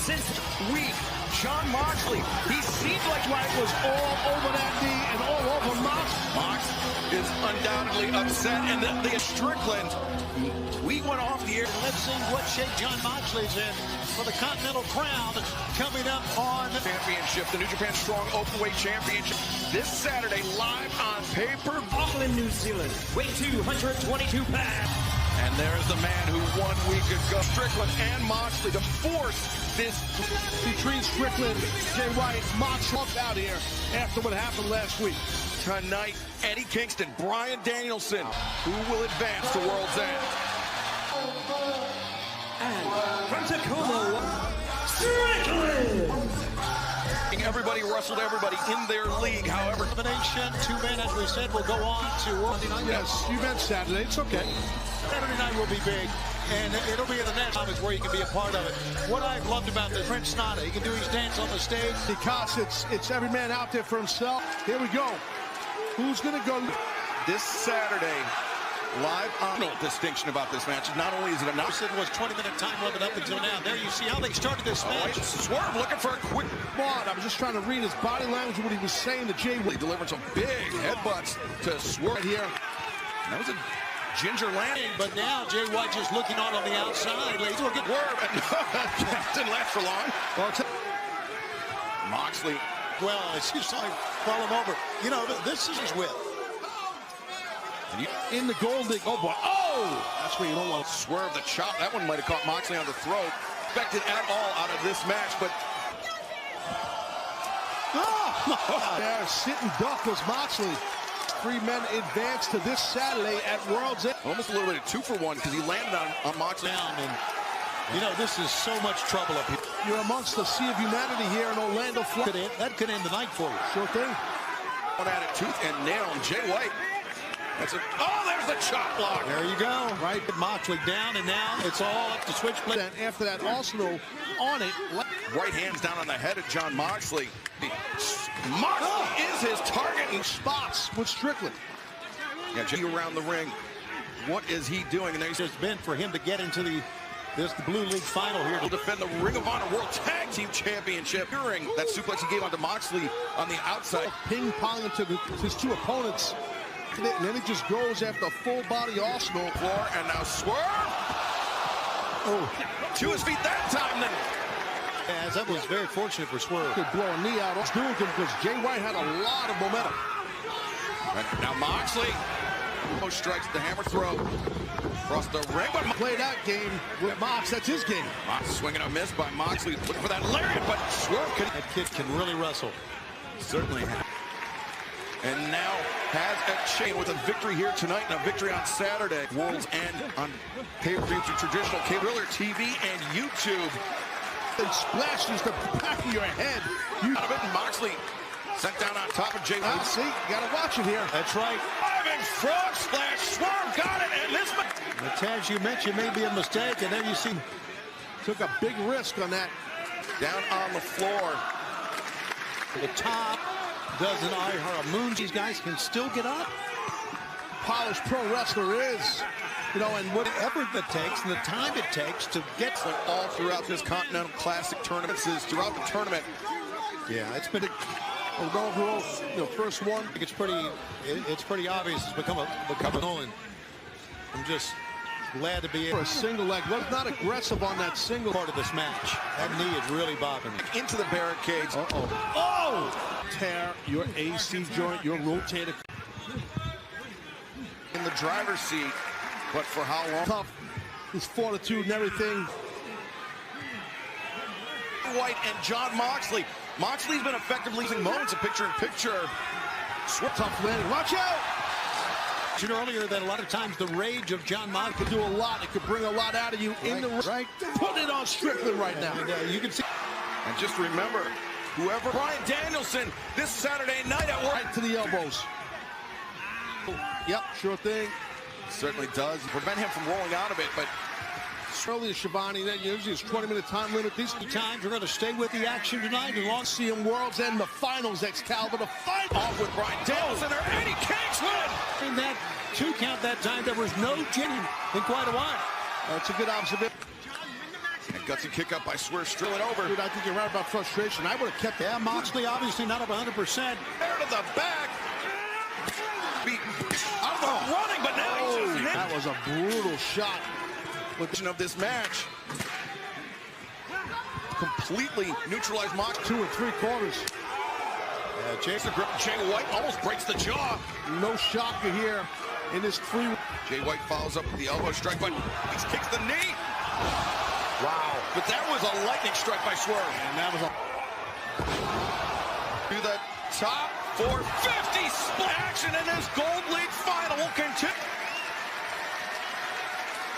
since week. Jon Moxley, he seemed like White was all over that knee and all over Mox. Mox is undoubtedly upset, and the Strickland, we went off the air. Let's see what shape Jon Moxley's in for the Continental Crown coming up on Championship, the New Japan Strong Openweight Championship, this Saturday live on pay-per-view. Auckland, New Zealand, weight 222 pounds. And there's the man who 1 week ago, Strickland and Moxley, to force this. Between Strickland, Jay White, Mox walked out here after what happened last week. Tonight, Eddie Kingston, Bryan Danielson, who will advance to World's End. And from Tacoma, Strickland. Everybody wrestled everybody in their league, however. elimination. 2 men, as we said, will go on to Monday night. Yes, you meant Saturday. It's okay. Saturday night will be big, and it'll be in the next time is where you can be a part of it. What I've loved about this, Prince Nana, he can do his dance on the stage. Because it's every man out there for himself. Here we go. Who's going to go? This Saturday, live on. No distinction about this match. Not only is it enough. It was 20-minute time limit up until now. There you see how they started this match. Swerve looking for a quick. I was just trying to read his body language, what he was saying to Jay White. He delivered some big headbutts to Swerve Right here. That was a ginger landing. But now Jay White just looking on the outside. He's looking. Swerve. Didn't last for long. Well, Moxley. Well, as you saw him fall him over. You know, this is his whip. In the gold league. Oh, boy. Oh! That's where you don't want to. Swerve the chop. That one might have caught Moxley on the throat. Expected at all out of this match, but. There, sitting duck was Moxley. 3 men advance to this Saturday at World's End. Almost a little bit of 2 for 1 because he landed on Moxley. And, you know, this is so much trouble up here. You're amongst the sea of humanity here in Orlando, Florida. That could end the night for you. Sure thing. One at it, tooth and nail. Jay White. That's a. Oh, there's the chop block. There you go. Right, Moxley down, and now it's all up to Switchblade. And after that, Arsenal on it. Right hands down on the head of Jon Moxley. Moxley is his target. He spots with Strickland. Yeah, Jay around the ring. What is he doing? And There's been for him to get into the Blue League final here to defend the Ring of Honor World Tag Team Championship. During that suplex he gave onto Moxley on the outside. Ping-pong into his 2 opponents. And then he just goes after full-body Arsenal. Floor, and now Swerve. Oh, to his feet that time. Then. As that was very fortunate for Swerve. Could blow a knee out. It's doing good because Jay White had a lot of momentum. And now Moxley strikes the hammer throw across the ring. But play that game with Mox. That's his game. Mox swinging a miss by Moxley. Looking for that lariat, but Swerve can. That kid can really wrestle. Certainly has. And now has a chain with a victory here tonight and a victory on Saturday. World's End on pay-per-view through traditional cable TV and YouTube. It splashes the back of your head. Out of it, and Moxley sent down on top of Jay White. See, you got to watch it here. That's right. Diving frog splash. Swerve got it, and this. As you mentioned, may be a mistake, and then you see. Took a big risk on that. Down on the floor. The top doesn't her moon. These guys can still get up. Polished pro wrestler is. You know, and whatever it takes and the time it takes to get all throughout this Continental Classic tournaments is throughout the tournament. Yeah, it's been overall, first one. I think it's pretty obvious it's become a Nolan. I'm just glad to be able for a single leg. Was not aggressive on that single part of this match. That knee is really bobbing. Into the barricades. Oh! Tear your AC joint, your rotator. In the driver's seat. But for how long? Tough. His fortitude and everything. White and Jon Moxley. Moxley's been effectively losing moments of picture-in-picture. Tough landing. Watch out! Mentioned earlier that a lot of times the rage of Jon Moxley could do a lot. It could bring a lot out of you in the right. Put it on Strickland right now. And, you can see. And just remember, whoever Bryan Danielson this Saturday night at work. Right to the elbows. Yep, sure thing. Certainly does prevent him from rolling out of it, but earlier Shivani, that usually is 20-minute time limit. These times we're going to stay with the action tonight and long see him World's End, the finals, Excalibur, the final. Off with Bryan Danielson or Eddie Kingston. In that 2 count that time, there was no Jimmy in quite a while. That's a good observation. And Gutsy kick up by Swerve, Strickland over. Dude, I think you're right about frustration. I would have kept that. Yeah, Moxley obviously not up 100%. There to the back. Out of the running, but now he's just that was a brutal shot. with of this match. Completely neutralized Moxley. 2 3/4. Jay White almost breaks the jaw. No shocker here in this 3. Jay White follows up with the elbow strike, but he kicks the knee. Wow. But that was a lightning strike by Swerve. And that was a... To the top 450 split action in this Gold League final will continue.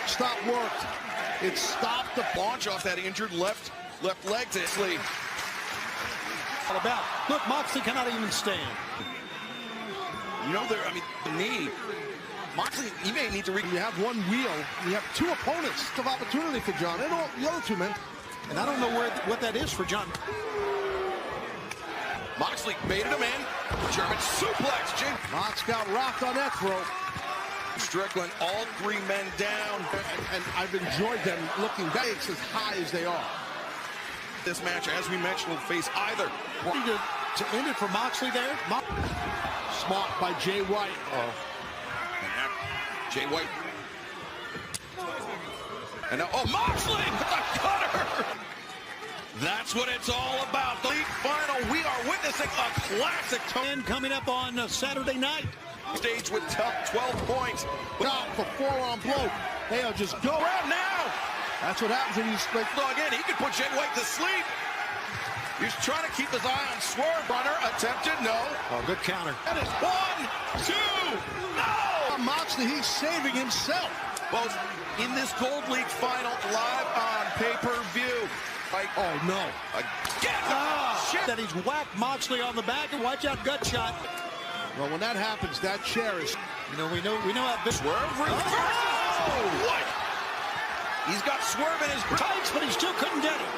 Stop worked. It stopped the... Launch off that injured left leg to sleep. All about. Look, Moxley cannot even stand. You know, the knee. Moxley, he may need to You have one wheel. You have 2 opponents of opportunity for John. And all the other 2 men. And I don't know what that is for John. Moxley baited him in. German suplex. Mox got rocked on that throw. Strickland, all 3 men down. And I've enjoyed them looking back as high as they are. This match, as we mentioned, will face either. To end it for Moxley there. Smart by Jay White. Jay White. And now, Moxley with the cutter. That's what it's all about. The league final. We are witnessing a classic. And coming up on Saturday night. Stage with 12 points. Out for forearm blow. They'll just go Around now. That's what happens when you split. Again, he could put Jay White to sleep. He's trying to keep his eye on Swerve. Runner attempted, no. Oh, good counter. That is 1, 2, no! Moxley, he's saving himself. Both in this Gold League final, live on pay-per-view. Oh, no. Again! Shit. That he's whacked Moxley on the back, and watch out, gut shot. Well, when that happens, that chair is... We know how this... Swerve reverses! What? He's got Swerve in his tights, but he still couldn't get it.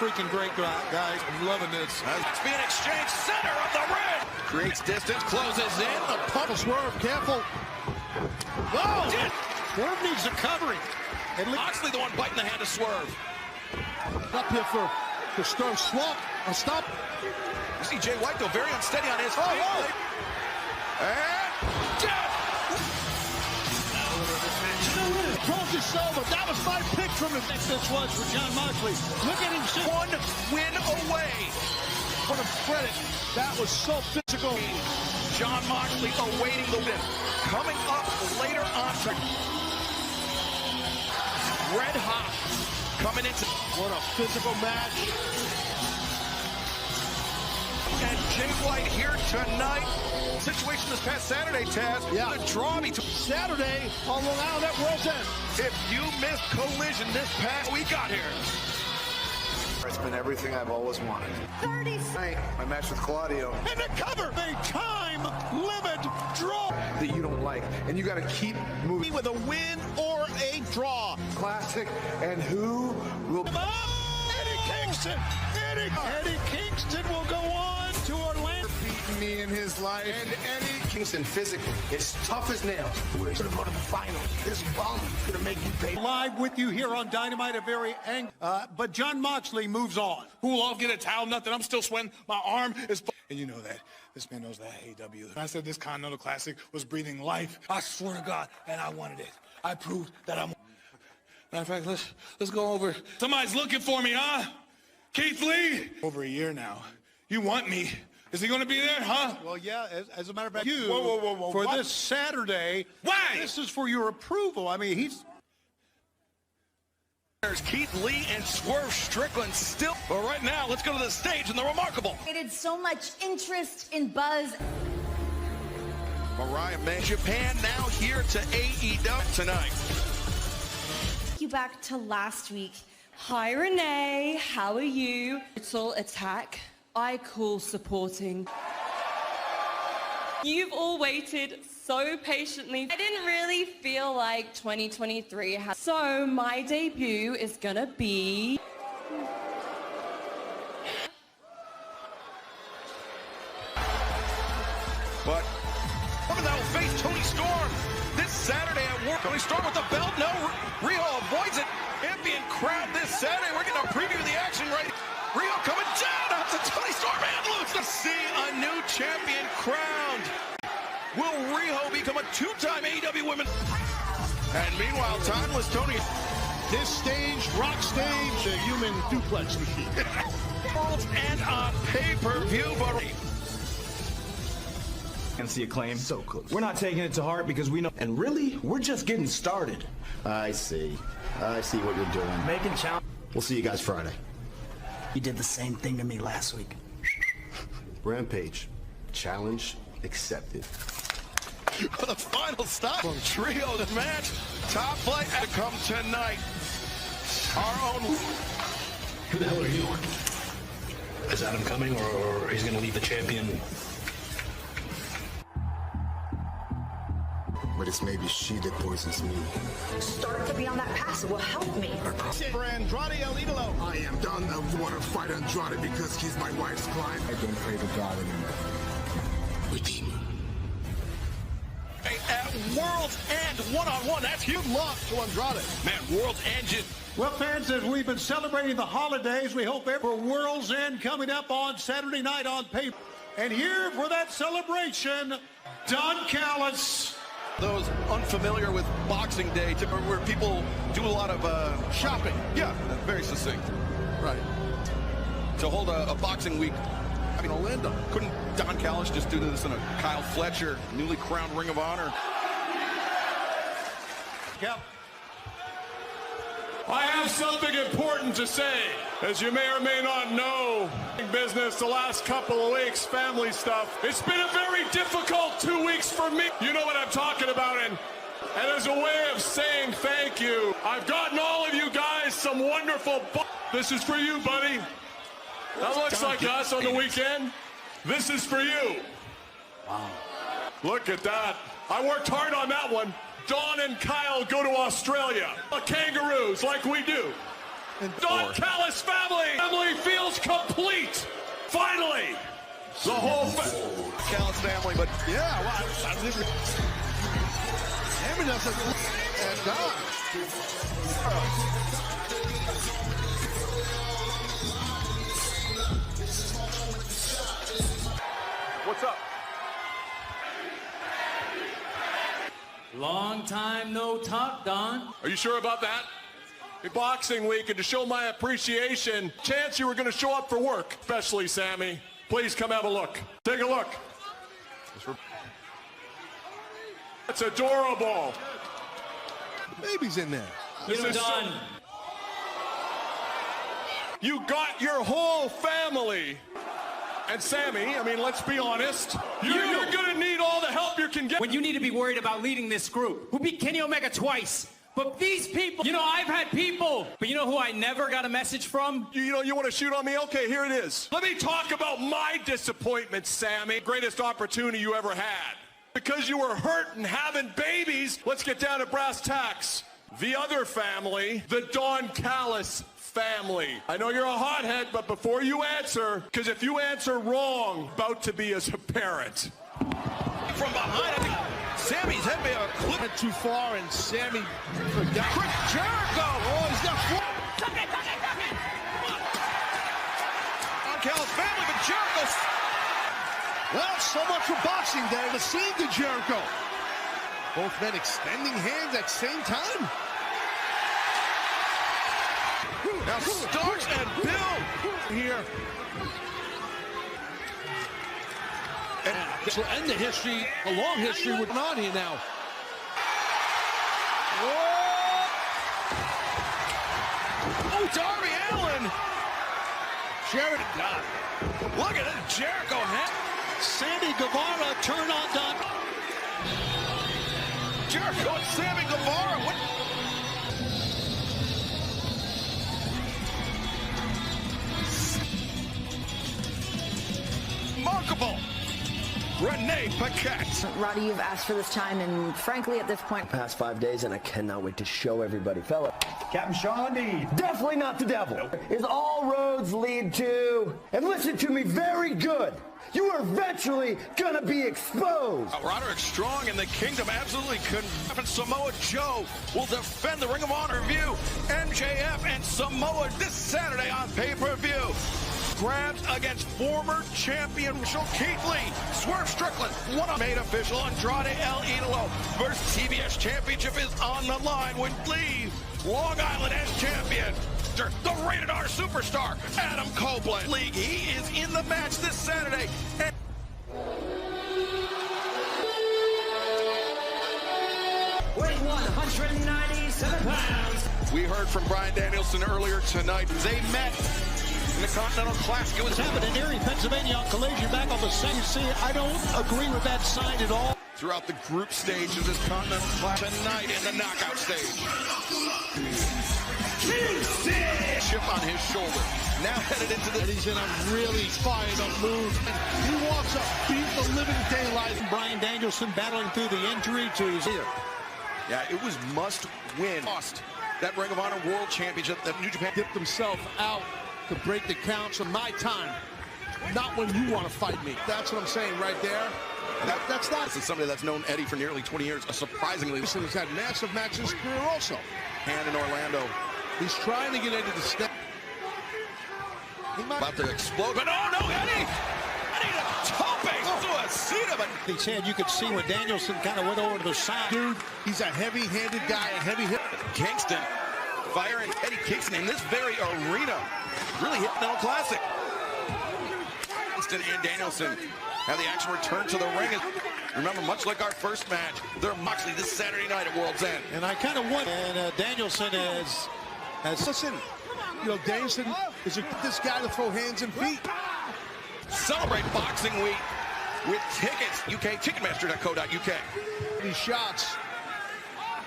Freaking great, guys. I'm loving this. It's being exchanged center of the ring. Creates distance, closes in. The pump. Swerve, careful. Whoa! Swerve needs a covering. Moxley the one biting the hand of Swerve. Up here for Stir Swamp. A stop. You see Jay White, though, very unsteady on his feet. And death! Told you so, but that was my pick from him. This was for John Moxley. Look at him. 1 win away. For the credit, that was so physical. John Moxley awaiting the win. Coming up later on. Red hot. Coming into... What a physical match. And Jay White here tonight. Situation this past Saturday, Taz. Yeah. The draw between Saturday on Long Island at World's End. If you missed Collision this past we got here. It's been everything I've always wanted. 30 My match with Claudio. And the cover. A time limit draw. That you don't like. And you got to keep moving. With a win or a draw. Classic. And who will... Eddie Kingston. Eddie Kingston will go on to Orlando. beaten me in his life. And Eddie Kingston physically is tough as nails. We're going to go to the final. This bum is going to make you pay. Live with you here on Dynamite, a very angry. But John Moxley moves on. Who will all get a towel? Nothing. I'm still sweating. My arm is... And you know that. This man knows that AEW. I said this Continental Classic was breathing life. I swear to God, and I wanted it. I proved that I'm... Matter of fact, let's go over. Somebody's looking for me, huh? Keith Lee? Over a year now. You want me. Is he going to be there, huh? Well, yeah, as a matter of fact, Whoa, for what? this Saturday. Why? This is for your approval. I mean, he's... There's Keith Lee and Swerve Strickland still. But right now, let's go to the stage and the remarkable. Created so much interest in buzz. Mariah May, Japan now here to AEW tonight. You back to last week. Hi Renee, how are you? Brutal attack. I call supporting. You've all waited so patiently. I didn't really feel like 2023 had. So my debut is gonna be... But woman that will face Toni Storm this Saturday at War. Can we start with the belt? No, Rio avoids it. Champion crowd this Saturday. We're getting a preview of the action right. Rio coming down to Tony Storm and loose to see a new champion crowned. Will Rio become a two-time AEW Women? And meanwhile, timeless Tony. This stage, rock stage, a human duplex machine. And on pay-per-view, but And see acclaim. So close. We're not taking it to heart because we know. And really, we're just getting started. I see what you're doing. Making challenge. We'll see you guys Friday. You did the same thing to me last week. Rampage. Challenge accepted. For the final stop from Trio the match. Top flight to come tonight. Our own. Who the hell are you? Is Adam coming or he's going to leave the champion? But it's maybe she that poisons me. Start to be on that path. It will help me. For Andrade El Idolo. I am done. I want to fight Andrade because he's my wife's client. I don't pray to God anymore. Redeemer. At World's End, one-on-one. That's huge luck To Andrade. Man, World's End just... Well, fans, as we've been celebrating the holidays, we hope for World's End coming up on Saturday night on paper. And here for that celebration, Don Callis. Those unfamiliar with Boxing Day, where people do a lot of shopping. Yeah, very succinct. Right. To hold a boxing week in Orlando. Couldn't Don Callis just do this in a Kyle Fletcher, newly crowned Ring of Honor? Yep. I have something important to say. As you may or may not know, business the last couple of weeks, family stuff. It's been a very difficult 2 weeks for me. You know what I'm talking about. And as a way of saying thank you, I've gotten all of you guys some wonderful... This is for you, buddy. That looks like us on the weekend. This is for you. Wow. Look at that. I worked hard on that one. Dawn and Kyle go to Australia. The Kangaroos, like we do. And Don Callis family feels complete. Finally, the whole Callis family, but Yeah, well, I think Hammer doesn't. And Don. What's up? Long time no talk, Don. Are you sure about that? Boxing week, and to show my appreciation, chance you were going to show up for work, especially Sammy. Please come have a look. Take a look. It's adorable. The baby's in there. You know, Don. You got your whole family. And Sammy, I mean, let's be honest. You're going to need all the help you can get. When you need to be worried about leading this group, who beat Kenny Omega twice. But these people, you know, I've had people, but you know who I never got a message from? You know, you want to shoot on me? Okay, here it is. Let me talk about my disappointment, Sammy. Greatest opportunity you ever had. Because you were hurt and having babies, let's get down to brass tacks. The other family, the Don Callis family. I know you're a hothead, but before you answer, because if you answer wrong, about to be as a parent. from behind, I think Sammy's head may have clipped too far, and Sammy forgot. Chris Jericho. Oh, he's got four. On Cal's family, but Jericho's. Well, so much for Boxing Day. The scene to Jericho. Both men extending hands at the same time. Now Starks and Bill here. And this will end the history, a long history with on here now. Whoa! Oh, Darby Allin. Sheridan got it. Look at it, Jericho hat. Sammy Guevara turn on Don. Jericho and Sammy Guevara. What? Remarkable. Renee Paquette. Roddy, you've asked for this time, and frankly, at this point, Past 5 days, and I cannot wait to show everybody. Fella. Captain Sean D. Definitely not the devil. Is all roads lead to... And listen to me very good. You are eventually gonna be exposed. Roderick Strong in the Kingdom absolutely couldn't. And Samoa Joe will defend the Ring of Honor view. MJF and Samoa this Saturday on pay-per-view. Grabs against former champion Keith Lee. Swerve Strickland, one made official. Andrade El Idolo versus TBS Championship is on the line with Lee, Long Island as champion. The Rated R superstar, Adam Copeland. League, he is in the match this Saturday. Weighing 197 pounds. We heard from Bryan Danielson earlier tonight. They met in the Continental Classic. It was happening in Erie, Pennsylvania on Collision back on the second. See, I don't agree with that sign at all. Throughout the group stage of this Continental Classic tonight in the knockout stage. Chip on his shoulder. Now headed into the... And he's in a really fired up mood. He wants to beat the living daylight. Bryan Danielson battling through the injury to his ear. Yeah, it was must win. Lost that Ring of Honor World Championship that New Japan Dipped himself out to break the counts of my time. Not when you want to fight me. That's what I'm saying right there. That's not... This is somebody that's known Eddie for nearly 20 years. Surprisingly, He's had massive matches in his career also. hand in Orlando. He's trying to get Eddie to step. About to explode, but oh no, Eddie! Eddie to tope to a seat of it. He said you could see when Danielson kind of went over to the side. Dude, he's a heavy-handed guy, a heavy hit. Kingston firing Eddie Kingston in this very arena. Really hit the Classic. Kingston and Danielson have the action return to the ring. Remember, much like our first match, they're Moxley this Saturday night at World's End. And I kind of want, and Danielson has listen, you know, Danielson is this guy to throw hands and feet. Celebrate Boxing Week with tickets. Ticketmaster.co.uk. These shots,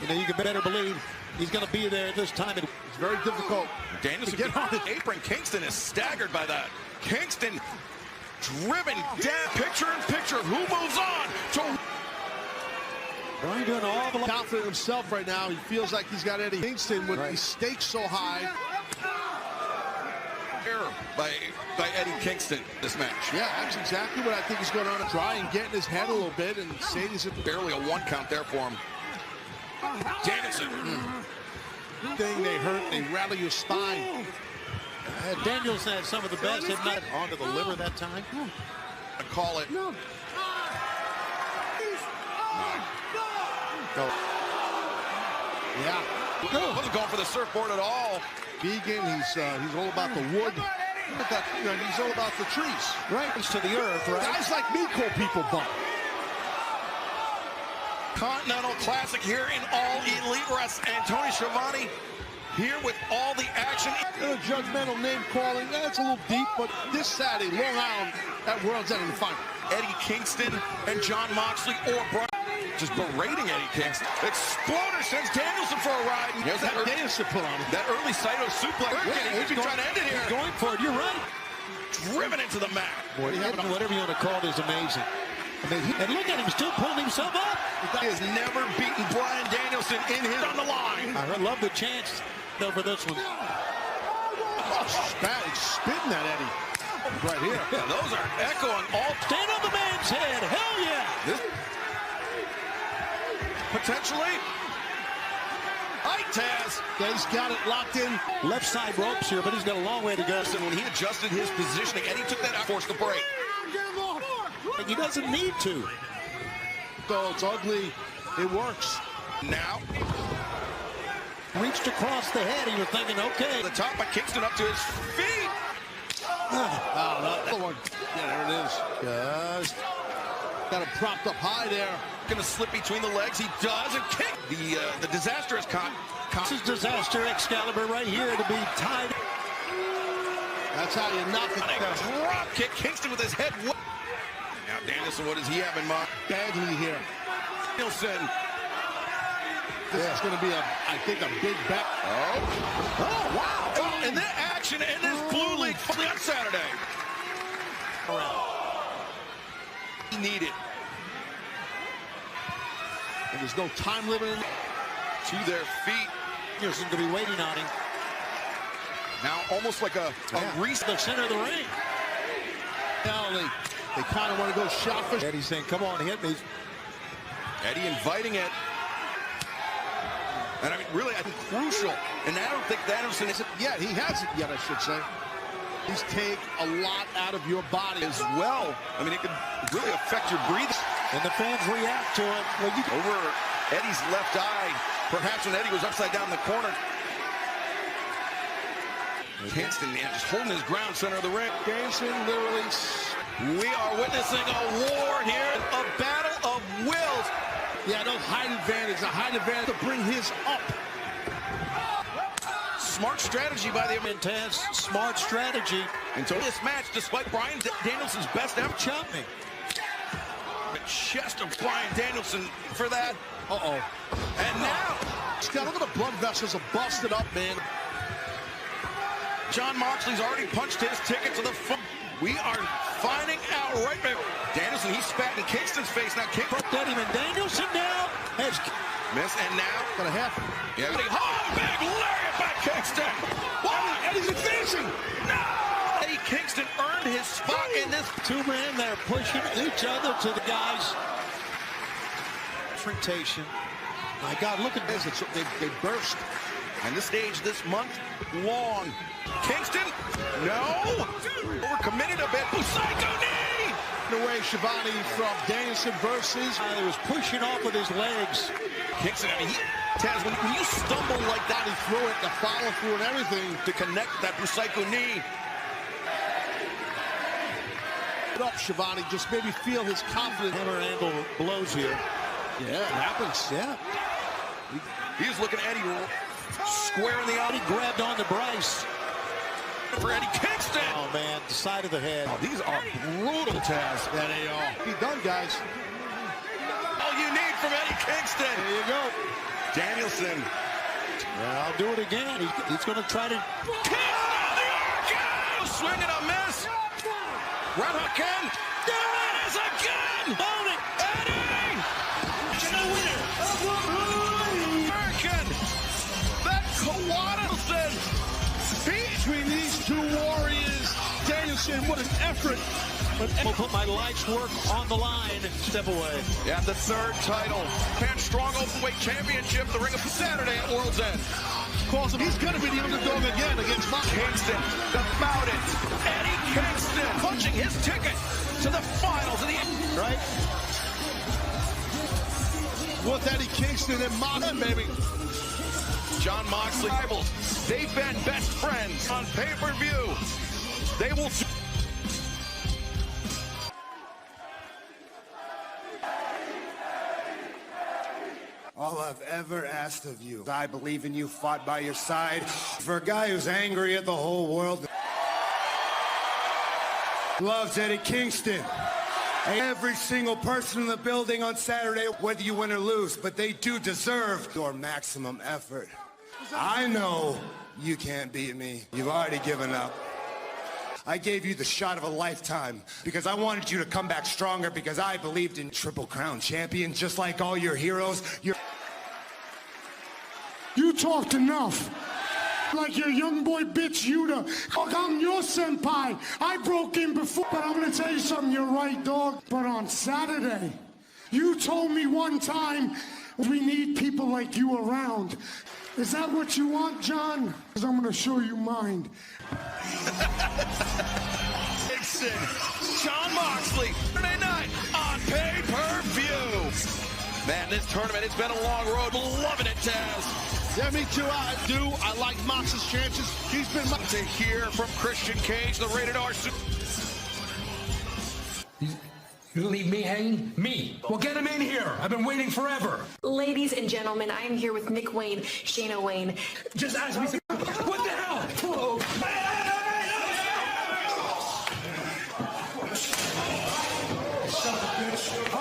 you know, you can better believe he's going to be there at this time. It's very difficult. Danielson get on his apron. Kingston is staggered by that. Kingston driven down, picture-in-picture. Who moves on to... Bryan doing all the... Confident in himself right now. He feels like he's got Eddie Kingston with the stakes so high. Error by Eddie Kingston this match. Yeah, that's exactly what I think is going on. Try and get in his head a little bit, and Sadie's at barely a one count there for him. Danielson. Thing they hurt, they rattle your spine. Danielson had some of the best, if not onto the liver that time. I call it. No. Yeah. Wasn't going for the surfboard at all. Vegan, he's all about the wood. He's all about the trees. Right, he's to the earth, right? Guys like me call people bum. Continental Classic here in All Elite Wrestling. And Tony Schiavone here with all the action. Judgmental name calling, that's a little deep, but this Saturday, Long Island at World's End in the final. Eddie Kingston and John Moxley or Bryan just berating Eddie Kingston. Exploder sends Danielson for a ride. Here's that Danielson put on him. That early Saito suplex. He's trying to end it here. He's going for it, you're right. Driven into the mat. Boy, whatever you want to call it is amazing. I mean, and look at him, still pulling himself up. He has never beaten Bryan Danielson on the line. I love the chance over this one. He's spitting that Eddie. Right here. Yeah, those are echoing all. Stand on the man's head. Hell yeah. Potentially. Taz. He's got it locked in. Left side ropes here, but he's got a long way to go. And when he adjusted his positioning, Eddie took that out, forced the break. He doesn't need to. Though it's ugly, it works. Now. Reached across the head. He was thinking, okay. The top by Kingston up to his feet. That one. Yeah, there it is. Yes. Got him propped up high there. Gonna slip between the legs. He does, and kick. The disaster is caught. This is disaster Excalibur right here to be tied. That's how you knock it down. Drop kick. Kingston with his head. Now Danielson, what does he have in mind? Badly here. Danielson. This is going to be, I think, a big bet. Oh, wow. Oh, and that action in this Blue League on Saturday. He needed And there's no time limit. To their feet. Peterson's going to be waiting on him. Now almost like a reset the center of the ring. Now they kind of want to go shot for Eddie's saying, come on, hit me. Eddie inviting it. And I mean, really, I think crucial. And I don't think Danielson is yet. He hasn't yet, I should say. He's take a lot out of your body as well. I mean, it could really affect your breathing. And the fans react to it. Over Eddie's left eye. Perhaps when Eddie was upside down in the corner. Kingston, man, just holding his ground center of the ring. Danielson literally. We are witnessing a war here. A battle of wills. Yeah, no height advantage. A height advantage to bring his up. Smart strategy by the Montez. Smart strategy. Until this match, despite Bryan Danielson's best ever. Chop me. The chest of Bryan Danielson for that. Uh-oh. And now. Look at the blood vessels are busted up, man. Jon Moxley's already punched his ticket to the front. We are finding out right now. Danielson, he spat in Kingston's face. Now Kingston. Danielson now has miss, and now gonna happen. Yeah. Big lariat by Kingston. Wow, Eddie's advancing. No! Eddie Kingston earned his spot in this. Two men, they're pushing each other to the guys. Confrontation. My God, look at this. They burst. And this stage this month long. Kingston, no. Overcommitted a bit. Psycho knee. Away Shivani from Danielson versus. He was pushing off with his legs. Kingston, I mean, Taz, when you stumble like that, he threw it, the follow through and everything to connect that psycho knee. Put up Shivani, just maybe feel his confidence. Hammer angle blows here. Yeah, it happens. Yeah. He's looking at Eddie square in the eye. He grabbed on to Bryce. For Eddie Kingston. Oh, man, the side of the head. Oh, these are brutal, Taz. Yeah, they are. Be done, guys. All you need from Eddie Kingston. There you go. Danielson. Yeah, I'll do it again. He's going to try to. Swing and a miss. Red Hook in. There it is again. Own it. Eddie. The winner of the American. That Kawada. Between these two warriors, Danielson, what an effort. But I'll put my life's work on the line. Step away. Yeah, the third title. Pan Strong Openweight Championship, the Ring of Saturday at World's End. Calls him, he's going to be the underdog again against Kingston. About it. Eddie Kingston punching his ticket to the finals of the end. Right? With Eddie Kingston and Moxley, baby. Jon Moxley rivals. They've been best friends on pay-per-view. They will. All I've ever asked of you, I believe in you, fought by your side. For a guy who's angry at the whole world, loves Eddie Kingston. Every single person in the building on Saturday, whether you win or lose, but they do deserve your maximum effort. I know you can't beat me. You've already given up. I gave you the shot of a lifetime because I wanted you to come back stronger because I believed in Triple Crown champion just like all your heroes. You talked enough. Like your young boy bitch Yuta. I'm your senpai. I broke in before, but I'm gonna tell you something, you're right, dog. But on Saturday, you told me one time, we need people like you around. Is that what you want, John? Because I'm gonna show you mine. Dixon, Jon Moxley, Saturday night on pay-per-view. Man, this tournament, it's been a long road. Loving it, Taz. Yeah, me too. I do. I like Mox's chances. He's been to hear from Christian Cage, the Rated R. You leave me hanging? Me? Well, get him in here. I've been waiting forever. Ladies and gentlemen, I am here with Nick Wayne, Shayna Wayne. Just ask me. What the hell? Whoa. Son of a bitch.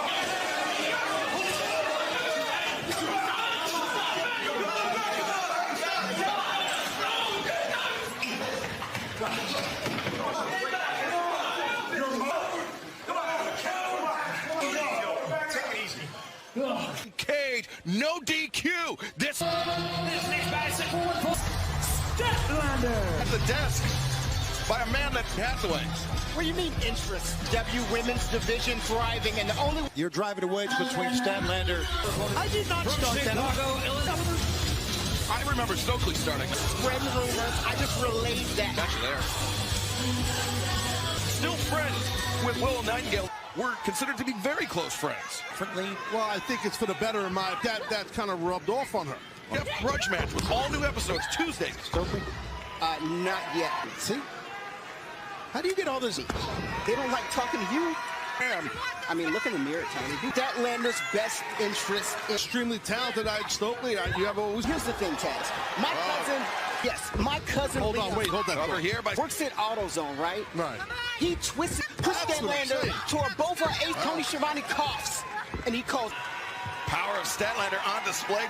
cage, no DQ. This at the desk by a man that Hathaway. What do you mean interest? W women's division thriving, and the only You're driving a wedge between Statlander. I did not start that. I remember Stokely starting. Spreading rumors. I just relayed that. Actually, there. Still friends with Will Nightingale. We're considered to be very close friends. Well, I think it's for the better in my that kind of rubbed off on her. Yep, grudge match with all new episodes Tuesdays. Stokely? Not yet. See? How do you get all this? They don't like talking to you. I mean, look in the mirror, Tony. Statlander's best interest. Extremely talented, Stokely. You have always. Here's the thing, Taz. My cousin. Yes, my cousin. Hold on, wait, hold that. Over here by works at AutoZone, right? Right. He twisted Chris Statlander tore both her ace Tony Schiavone cuffs, and he called. Power of Statlander on display.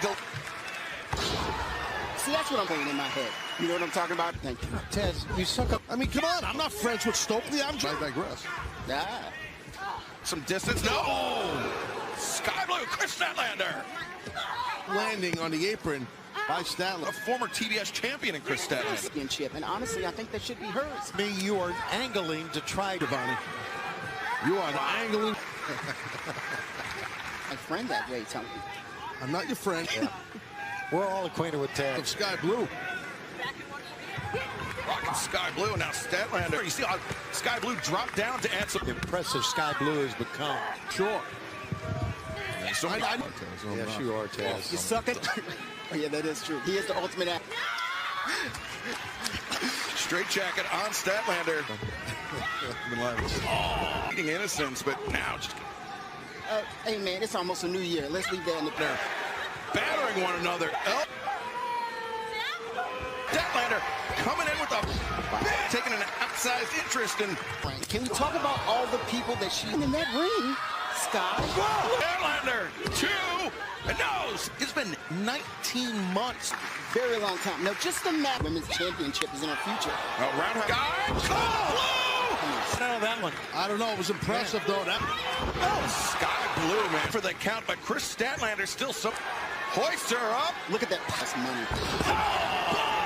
See, that's what I'm thinking in my head. You know what I'm talking about? Thank you. Taz, you suck up. I mean, come on. I'm not friends with Stokely. I digress. Ah. Some distance. No! Sky Blue, Chris Statlander. Landing on the apron by A Statlander. former TBS champion in Chris Statlander. Championship, and honestly, I think that should be hers. Me, you are angling to try, Devani. You are angling. My friend that way, Tony. I'm not your friend. We're all acquainted with Taz. Of Sky Blue. Rocking Sky Blue, now Statlander. You see how Sky Blue dropped down to add some. Impressive Sky Blue has become. Sure. So Yes, you are, Taz. You suck it? Oh, yeah, that is true. He is the ultimate athlete. straight jacket on Statlander. Eating innocence, but now just. Hey, man, it's almost a new year. Let's leave that in the there. Battering one another. Oh. Statlander coming in with a taking an outsized interest in. Can we talk about all the people that she in that ring? Sky. Statlander 2 and nose. It's been 19 months. Very long time. Now, just the match women's championship is in our future. Roundhouse. Sky Blue. Out of that one. I don't know. It was impressive, though. Sky Blue, man, for the count, but Chris Statlander still so. Hoists her up. Look at that pass money.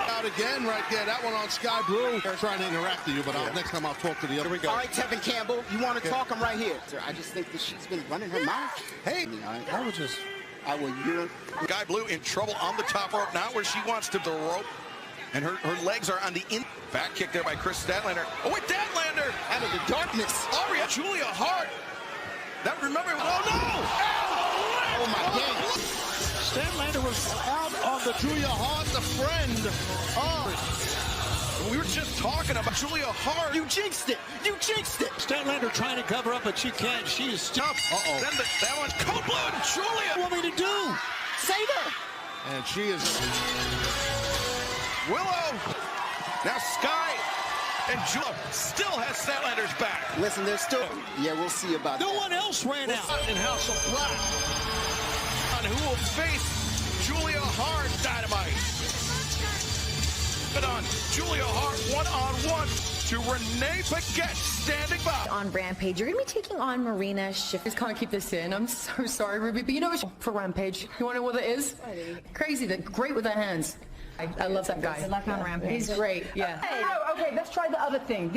Out again right there. That one on Sky Blue. They're trying to interact with you, but next time I'll talk to the other. Here we go. All right, Tevin Campbell, you want to talk? I'm right here. Sir, I just think that she's been running her mouth. Hey, I was just. I will yearn. Sky Blue in trouble on the top rope, not where she wants to the rope. And her legs are on the in. Back kick there by Chris Statlander. Oh, wait, Statlander! Out of the darkness. Aria, Julia Hart. That, remember, oh no! Oh my God. Statlander was out on the Julia Hart, the friend. We were just talking about Julia Hart. You jinxed it. You jinxed it. Statlander trying to cover up, but she can't. She is tough. Uh-oh. Then that one's cold blood. Julia. What do you want me to do? Save her. And she is. Willow. Now Sky and Julia still has Statlander's back. Listen, there's still. Yeah, we'll see about that. No one else ran out. In House of Black. On who will face Julia Hart Dynamite. But on Julia Hart one-on-one to Renee Paquette standing by. On Rampage, you're going to be taking on Marina Schiff. Just can't keep this in. I'm so sorry, Ruby, but you know what for Rampage? You want to know what it is? Crazy, that great with their hands. I love that guy. Good luck on Rampage. He's great, yeah. Okay, let's try the other thing.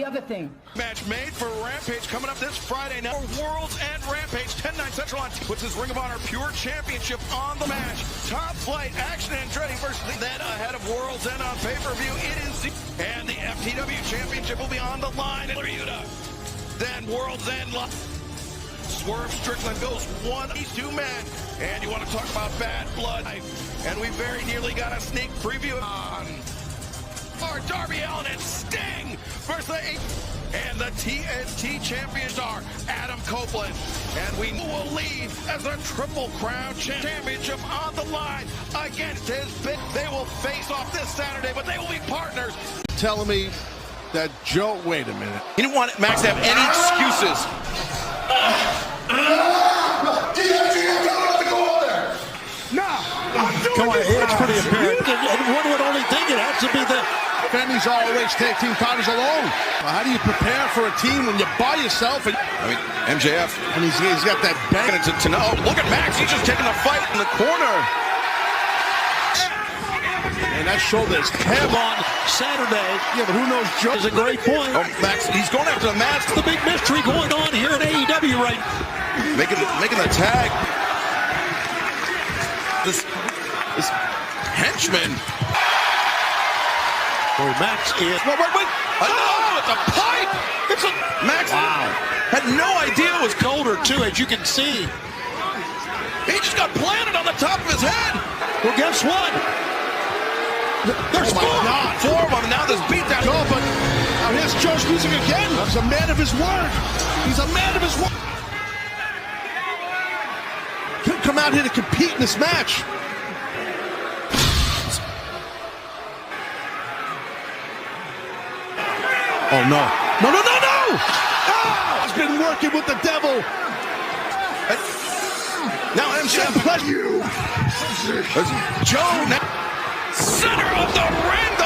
Match made for Rampage coming up this Friday night. Worlds and Rampage, 10/9 Central on puts his Ring of Honor Pure Championship on the match. Top Flight, Action Andretti versus then ahead of Worlds End on pay-per-view. It is and the FTW Championship will be on the line in Bermuda. Then Worlds End. Swerve Strickland goes one. These two men. And you want to talk about bad blood. And we very nearly got a sneak preview on our Darby Allin and Sting versus the and the TNT champions are Adam Copeland. And we will leave as a Triple Crown Championship on the line against his big. They will face off this Saturday, but they will be partners. Telling me that Joe. Wait a minute. He didn't want Max to have any excuses. Come on, it's pretty apparent. And one would only think it has to be the Fenny's always tag team partners alone. Well, how do you prepare for a team when you're by yourself? I mean, MJF, and he's got that bang. Oh, look at Max. He's just taking a fight in the corner. And that shoulder's heavy on Saturday. Yeah, but who knows? Joe is a great point. Oh, Max, he's going after the mask. The big mystery going on here at AEW right now. Making the tag. This henchman. Oh, Max is. Wait. Oh, it's a pipe. It's a Max. Wow. Had no idea it was Colder too, as you can see. He just got planted on the top of his head. Well, guess what? There's four of them. Now there's beat down. No, but here's Joe's music again. He's a man of his word. He's a man of his word. He'll come out here to compete in this match. Oh, no. No! Oh, he's been working with the devil. Now MJF. You. Joe now. Center of the ring.